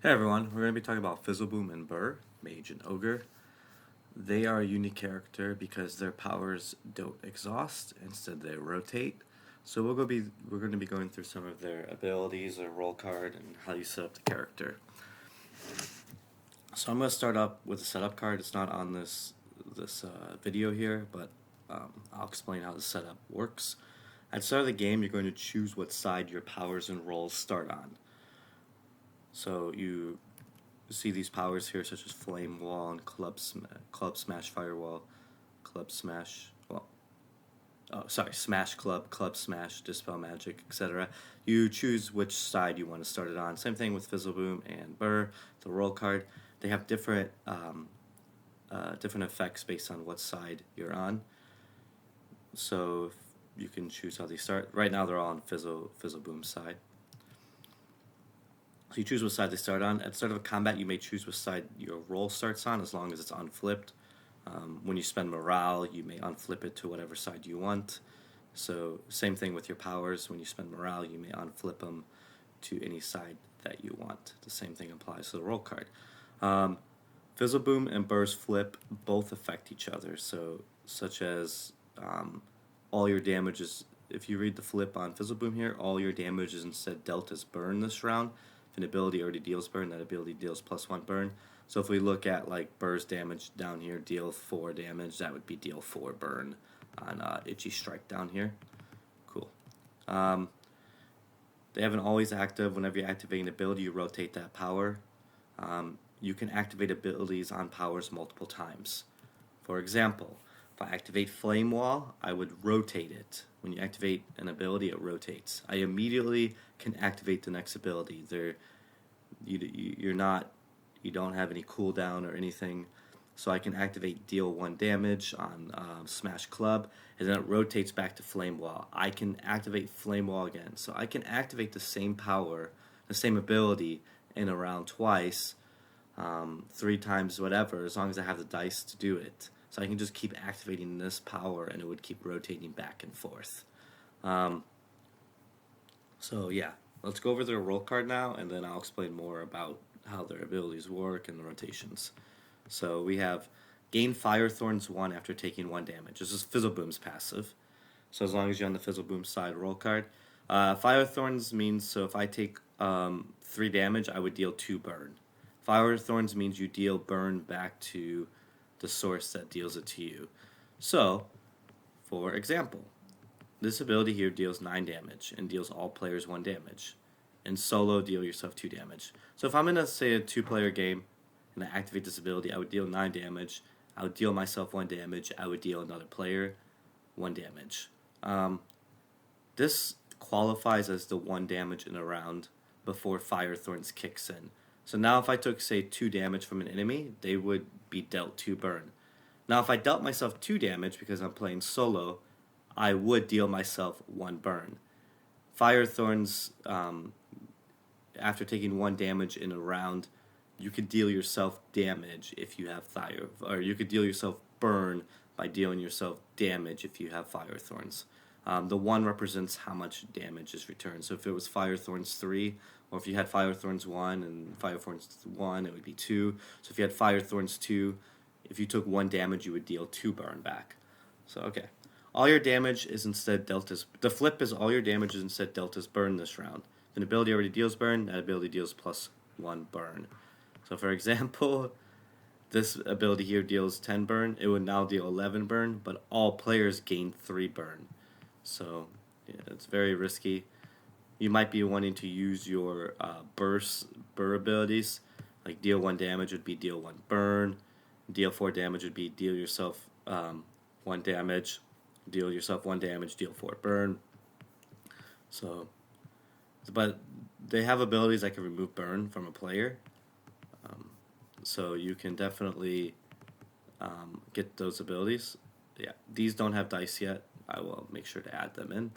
Hey everyone, we're going to be talking about Fizzleboom and Burrr, Mage and Ogre. They are a unique character because their powers don't exhaust, instead they rotate. So we're going to be going through some of their abilities, or role card, and how you set up the character. So I'm going to start up with a setup card. It's not on this video here, but I'll explain how the setup works. At the start of the game, you're going to choose what side your powers and roles start on. So you see these powers here, such as Flame Wall and Club Smash Firewall, Club Smash, Smash Club, Club Smash, Dispel Magic, etc. You choose which side you want to start it on. Same thing with Fizzleboom and Burrr, the roll card. They have different effects based on what side you're on. So you can choose how they start. Right now they're all on Fizzleboom's side. So you choose what side they start on. At the start of a combat, you may choose which side your roll starts on, as long as it's unflipped. When you spend morale, you may unflip it to whatever side you want. So same thing with your powers. When you spend morale, you may unflip them to any side that you want. The same thing applies to the roll card. Fizzleboom and Burr's flip both affect each other. So such as all your damage is, if you read the flip on Fizzleboom here, all your damage is instead dealt as burn this round. If an ability already deals burn, that ability deals +1 burn. So if we look at like Burr's damage down here, deal 4 damage, that would be deal 4 burn on Itchy Strike down here. Cool. They have an always active. Whenever you activate an ability, you rotate that power. You can activate abilities on powers multiple times. For example, if I activate Flame Wall, I would rotate it. When you activate an ability, it rotates. I immediately can activate the next ability. You don't have any cooldown or anything, so I can activate deal 1 damage on Smash Club, and then it rotates back to Flame Wall. I can activate Flame Wall again, so I can activate the same power, the same ability in a round twice, 3 times, whatever, as long as I have the dice to do it. So I can just keep activating this power, and it would keep rotating back and forth. So yeah, let's go over their role card now, and then I'll explain more about how their abilities work and the rotations. So we have gain Fire Thorns 1 after taking 1 damage. This is Fizzleboom's passive. So as long as you're on the Fizzleboom side role card. Fire Thorns means, so if I take 3 damage, I would deal 2 burn. Fire Thorns means you deal burn back to the source that deals it to you. So, for example, this ability here deals 9 damage and deals all players 1 damage. And solo, deal yourself 2 damage. So if I'm in, say, a 2-player game and I activate this ability, I would deal 9 damage. I would deal myself 1 damage. I would deal another player 1 damage. This qualifies as the 1 damage in a round before Fire Thorns kicks in. So now if I took, say, 2 damage from an enemy, they would be dealt 2 burn. Now if I dealt myself 2 damage because I'm playing solo, I would deal myself 1 burn. Fire Thorns, after taking 1 damage in a round, you could deal yourself damage if you have fire, or you could deal yourself burn by dealing yourself damage if you have Fire Thorns. The 1 represents how much damage is returned. So if it was Fire Thorns 3, or if you had Fire Thorns 1 and Fire Thorns 1, it would be 2. So if you had Fire Thorns 2, if you took 1 damage, you would deal 2 burn back. So, okay. All your damage is instead dealt as... The flip is all your damage is instead dealt as burn this round. If an ability already deals burn, that ability deals +1 burn. So, for example, this ability here deals 10 burn. It would now deal 11 burn, but all players gain 3 burn. So, yeah, it's very risky. You might be wanting to use your Burrr abilities. Like deal 1 damage would be deal 1 burn. Deal 4 damage would be deal yourself 1 damage. Deal yourself 1 damage, deal 4 burn. So, but they have abilities that can remove burn from a player. So you can definitely get those abilities. Yeah, these don't have dice yet. I will make sure to add them in.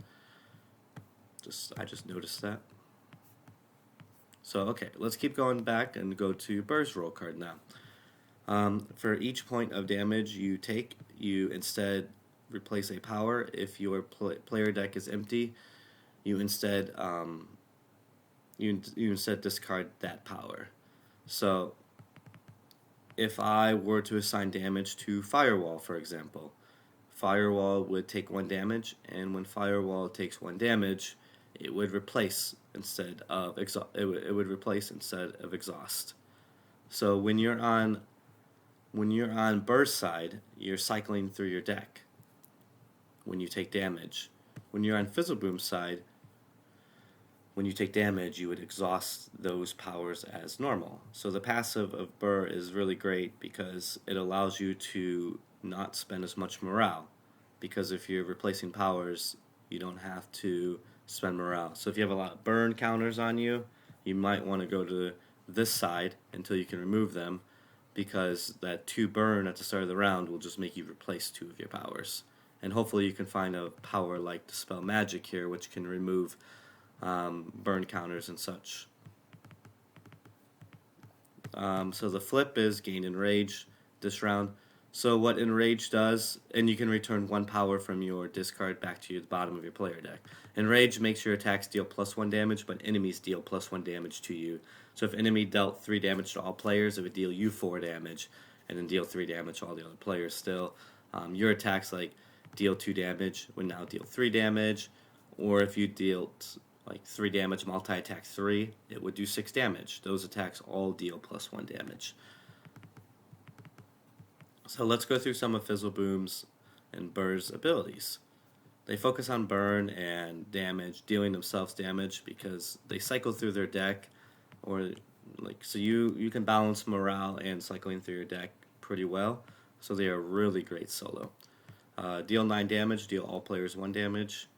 I just noticed that. So, okay, let's keep going back and go to Burr's roll card now. For each point of damage you take, you instead replace a power. If your player deck is empty, you instead discard that power. So if I were to assign damage to Firewall, for example, Firewall would take 1 damage, and when Firewall takes 1 damage, it would replace instead of exhaust. So when you're on Burr's side, you're cycling through your deck when you take damage. When you're on Fizzleboom's side, when you take damage, you would exhaust those powers as normal. So the passive of Burrr is really great because it allows you to not spend as much morale. Because if you're replacing powers, you don't have to spend morale. So if you have a lot of burn counters on you, you might want to go to this side until you can remove them, because that 2 burn at the start of the round will just make you replace 2 of your powers. And hopefully you can find a power like Dispel Magic here, which can remove burn counters and such. So the flip is gain Enrage this round. So what Enrage does, and you can return 1 power from your discard back to the bottom of your player deck. Enrage makes your attacks deal +1 damage, but enemies deal +1 damage to you. So if enemy dealt 3 damage to all players, it would deal you 4 damage, and then deal 3 damage to all the other players still. Your attacks like deal 2 damage would now deal 3 damage, or if you dealt like 3 damage, multi-attack 3, it would do 6 damage. Those attacks all deal +1 damage. So let's go through some of Fizzleboom's and Burr's abilities. They focus on burn and damage, dealing themselves damage because they cycle through their deck, or so you can balance morale and cycling through your deck pretty well. So they are really great solo. Deal 9 damage, deal all players 1 damage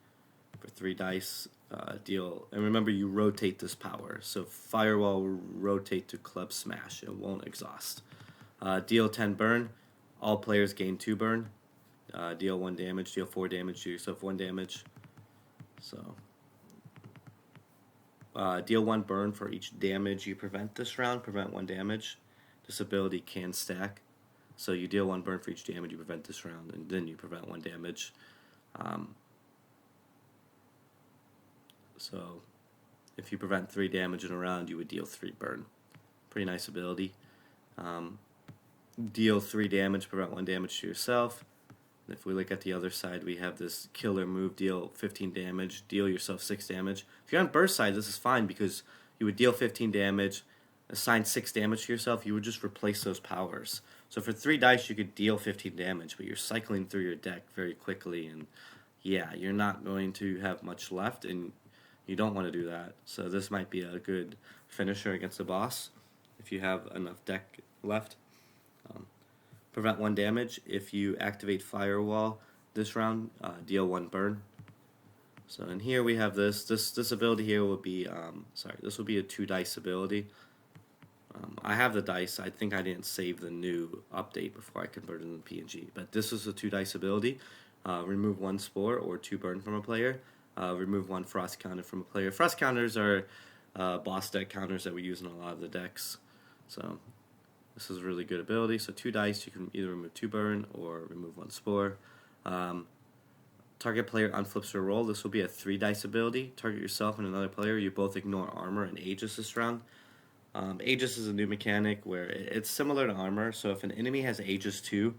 for 3 dice. And remember, you rotate this power. So Firewall will rotate to Club Smash. It won't exhaust. Deal 10 burn. All players gain 2 burn. Deal 1 damage. Deal 4 damage to yourself 1 damage. So deal 1 burn for each damage you prevent this round. Prevent 1 damage. This ability can stack. So you deal 1 burn for each damage you prevent this round, and then you prevent 1 damage. So if you prevent 3 damage in a round, you would deal 3 burn. Pretty nice ability. Deal 3 damage, prevent 1 damage to yourself. And if we look at the other side, we have this killer move, deal 15 damage, deal yourself 6 damage. If you're on Burr's side, this is fine because you would deal 15 damage, assign 6 damage to yourself, you would just replace those powers. So for 3 dice, you could deal 15 damage, but you're cycling through your deck very quickly, and yeah, you're not going to have much left, and you don't want to do that. So this might be a good finisher against the boss if you have enough deck left. Prevent 1 damage. If you activate Firewall this round, deal 1 burn. So in here we have this ability here will be, this will be a 2 dice ability. I have the dice. I think I didn't save the new update before I converted them to PNG. But this is a 2 dice ability. Remove 1 spore or 2 burn from a player. Remove 1 frost counter from a player. Frost counters are boss deck counters that we use in a lot of the decks. So this is a really good ability. So 2 dice, you can either remove 2 burn or remove 1 spore. Target player unflips or roll. This will be a 3 dice ability. Target yourself and another player. You both ignore armor and Aegis this round. Aegis is a new mechanic where it's similar to armor. So if an enemy has Aegis 2,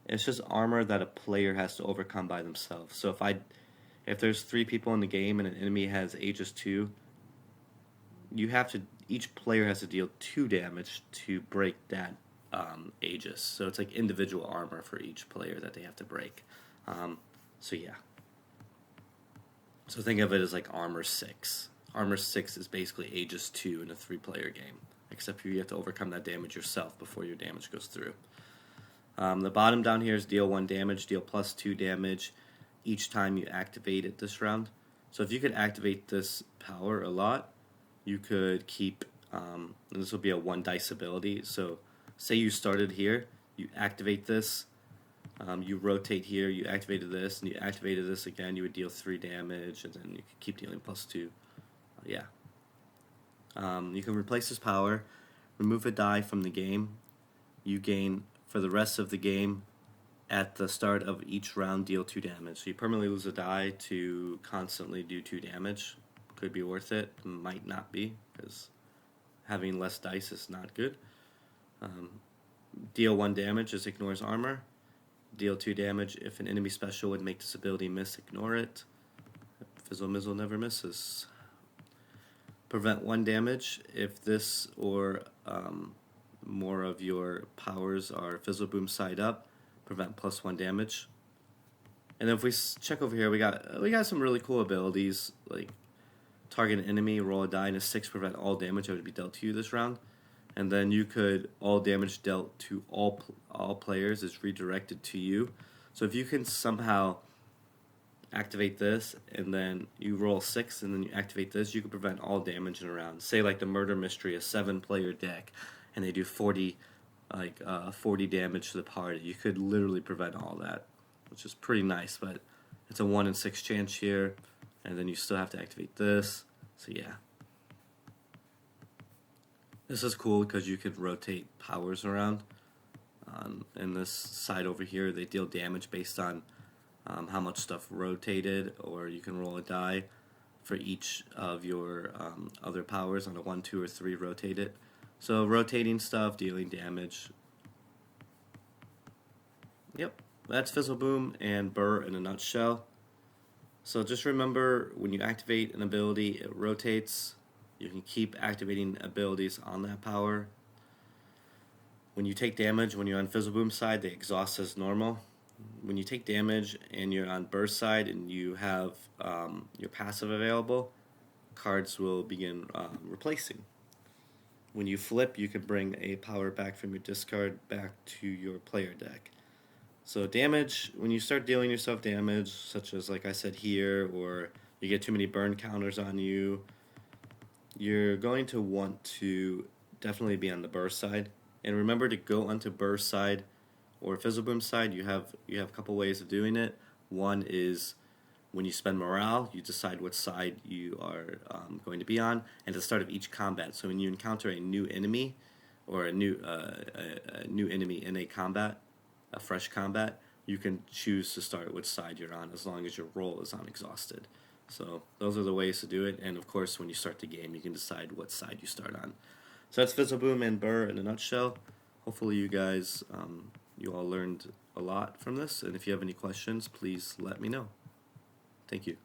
it's just armor that a player has to overcome by themselves. So if there's 3 people in the game and an enemy has Aegis 2, each player has to deal 2 damage to break that Aegis. So it's like individual armor for each player that they have to break. So yeah. So think of it as like Armor 6. Armor 6 is basically Aegis 2 in a 3-player game, except you have to overcome that damage yourself before your damage goes through. The bottom down here is deal 1 damage, deal +2 damage each time you activate it this round. So if you could activate this power a lot, you could keep, this will be a 1 dice ability. So say you started here, you activate this, you rotate here, you activated this, and you activated this again, you would deal 3 damage, and then you could keep dealing +2. Yeah. You can replace this power, remove a die from the game. You gain, for the rest of the game, at the start of each round, deal 2 damage. So you permanently lose a die to constantly do 2 damage. Could be worth it, might not be, because having less dice is not good. Deal 1 damage, just ignores armor. Deal 2 damage if an enemy special would make this ability miss, ignore it. Fizzle Mizzle never misses. Prevent 1 damage if this or more of your powers are Fizzleboom side up. Prevent +1 damage. And then if we check over here, we got some really cool abilities, like target an enemy, roll a die, and a 6 prevent all damage that would be dealt to you this round. And then you could, all damage dealt to all players is redirected to you. So if you can somehow activate this, and then you roll 6, and then you activate this, you can prevent all damage in a round. Say like the Murder Mystery, a 7-player deck, and they do 40 damage to the party. You could literally prevent all that, which is pretty nice, but it's a 1 in 6 chance here, and then you still have to activate this. So yeah. This is cool because you could rotate powers around. And this side over here, they deal damage based on how much stuff rotated, or you can roll a die for each of your other powers on a 1, 2, or 3 rotated. So rotating stuff, dealing damage. Yep, that's Fizzleboom and Burrr in a nutshell. So just remember, when you activate an ability, it rotates. You can keep activating abilities on that power. When you take damage, when you're on Fizzleboom side, they exhaust as normal. When you take damage and you're on Burrr side and you have your passive available, cards will begin replacing. When you flip, you can bring a power back from your discard back to your player deck. So damage, when you start dealing yourself damage, such as like I said here, or you get too many burn counters on you, you're going to want to definitely be on the Burrr side. And remember to go onto Burrr side or Fizzleboom side. You have a couple ways of doing it. One is when you spend morale, you decide what side you are going to be on, and at the start of each combat. So when you encounter a new enemy, or a new enemy in a combat, a fresh combat, you can choose to start which side you're on as long as your roll is unexhausted. So those are the ways to do it, and of course when you start the game you can decide what side you start on. So that's Fizzleboom and Burrr in a nutshell. Hopefully you guys, you all learned a lot from this, and if you have any questions, please let me know. Thank you.